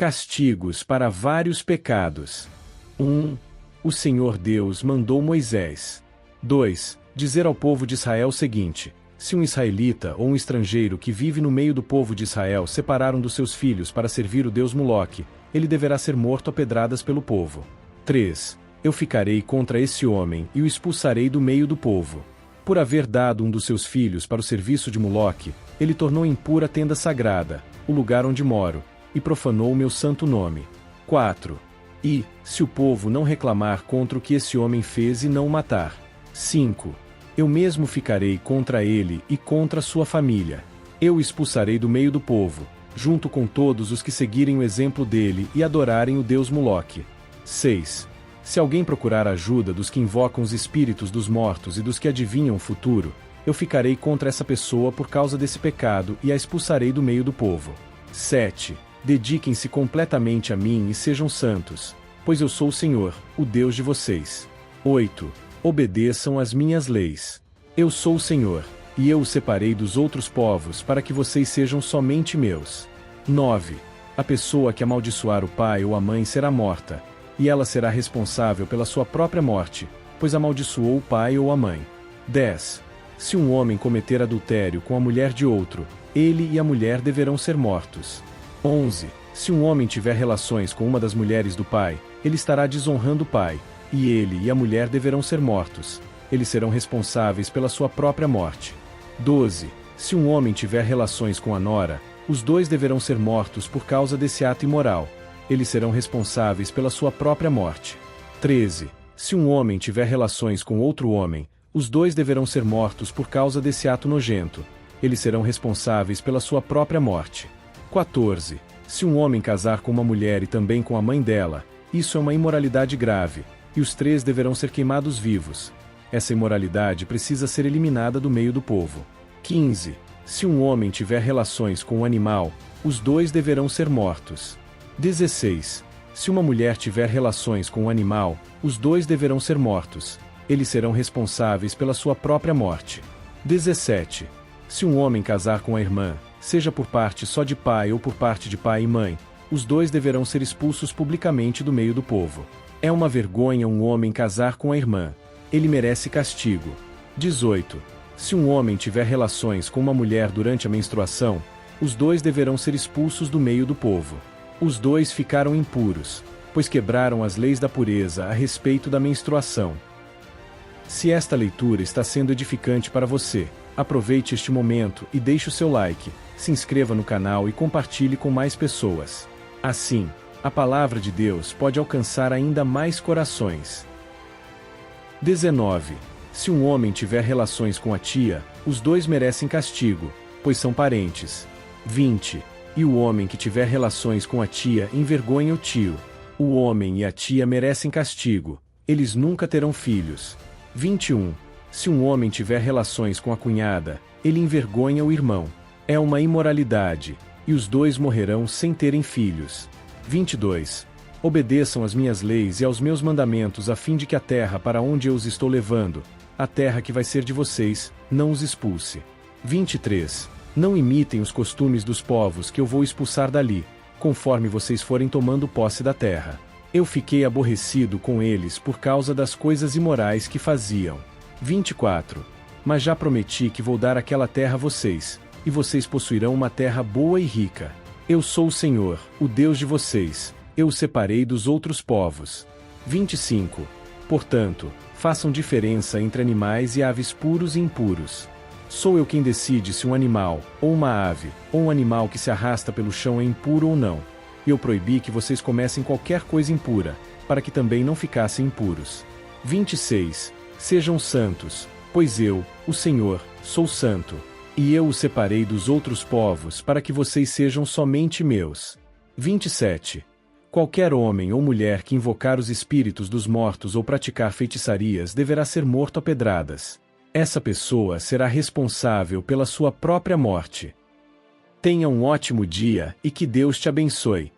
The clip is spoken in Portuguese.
Castigos para vários pecados. 1. O Senhor Deus mandou Moisés. 2. Dizer ao povo de Israel o seguinte: se um israelita ou um estrangeiro que vive no meio do povo de Israel separar um dos seus filhos para servir o deus Moloque, ele deverá ser morto a pedradas pelo povo. 3. Eu ficarei contra esse homem e o expulsarei do meio do povo. Por haver dado um dos seus filhos para o serviço de Moloque, ele tornou impura a tenda sagrada, o lugar onde moro, e profanou o meu santo nome. 4. E, se o povo não reclamar contra o que esse homem fez e não o matar. 5. Eu mesmo ficarei contra ele e contra sua família. Eu o expulsarei do meio do povo, junto com todos os que seguirem o exemplo dele e adorarem o deus Moloque. 6. Se alguém procurar ajuda dos que invocam os espíritos dos mortos e dos que adivinham o futuro, eu ficarei contra essa pessoa por causa desse pecado e a expulsarei do meio do povo. 7. Dediquem-se completamente a mim e sejam santos, pois eu sou o Senhor, o Deus de vocês. 8. Obedeçam às minhas leis. Eu sou o Senhor, e eu os separei dos outros povos para que vocês sejam somente meus. 9. A pessoa que amaldiçoar o pai ou a mãe será morta, e ela será responsável pela sua própria morte, pois amaldiçoou o pai ou a mãe. 10. Se um homem cometer adultério com a mulher de outro, ele e a mulher deverão ser mortos. 11. Se um homem tiver relações com uma das mulheres do pai, ele estará desonrando o pai, e ele e a mulher deverão ser mortos. Eles serão responsáveis pela sua própria morte. 12. Se um homem tiver relações com a nora, os dois deverão ser mortos por causa desse ato imoral. Eles serão responsáveis pela sua própria morte. 13. Se um homem tiver relações com outro homem, os dois deverão ser mortos por causa desse ato nojento. Eles serão responsáveis pela sua própria morte. 14. Se um homem casar com uma mulher e também com a mãe dela, isso é uma imoralidade grave, e os três deverão ser queimados vivos. Essa imoralidade precisa ser eliminada do meio do povo. 15. Se um homem tiver relações com um animal, os dois deverão ser mortos. 16. Se uma mulher tiver relações com um animal, os dois deverão ser mortos. Eles serão responsáveis pela sua própria morte. 17. Se um homem casar com a irmã, seja por parte só de pai ou por parte de pai e mãe, os dois deverão ser expulsos publicamente do meio do povo. É uma vergonha um homem casar com a irmã. Ele merece castigo. 18. Se um homem tiver relações com uma mulher durante a menstruação, os dois deverão ser expulsos do meio do povo. Os dois ficaram impuros, pois quebraram as leis da pureza a respeito da menstruação. Se esta leitura está sendo edificante para você, aproveite este momento e deixe o seu like, se inscreva no canal e compartilhe com mais pessoas. Assim, a palavra de Deus pode alcançar ainda mais corações. 19. Se um homem tiver relações com a tia, os dois merecem castigo, pois são parentes. 20. E o homem que tiver relações com a tia envergonha o tio. O homem e a tia merecem castigo, eles nunca terão filhos. 21. Se um homem tiver relações com a cunhada, ele envergonha o irmão. É uma imoralidade, e os dois morrerão sem terem filhos. 22. Obedeçam às minhas leis e aos meus mandamentos a fim de que a terra para onde eu os estou levando, a terra que vai ser de vocês, não os expulse. 23. Não imitem os costumes dos povos que eu vou expulsar dali, conforme vocês forem tomando posse da terra. Eu fiquei aborrecido com eles por causa das coisas imorais que faziam. 24. Mas já prometi que vou dar aquela terra a vocês, e vocês possuirão uma terra boa e rica. Eu sou o Senhor, o Deus de vocês, eu os separei dos outros povos. 25. Portanto, façam diferença entre animais e aves puros e impuros. Sou eu quem decide se um animal, ou uma ave, ou um animal que se arrasta pelo chão é impuro ou não. E eu proibi que vocês comessem qualquer coisa impura, para que também não ficassem impuros. 26. Sejam santos, pois eu, o Senhor, sou santo. E eu os separei dos outros povos para que vocês sejam somente meus. 27. Qualquer homem ou mulher que invocar os espíritos dos mortos ou praticar feitiçarias deverá ser morto a pedradas. Essa pessoa será responsável pela sua própria morte. Tenha um ótimo dia e que Deus te abençoe.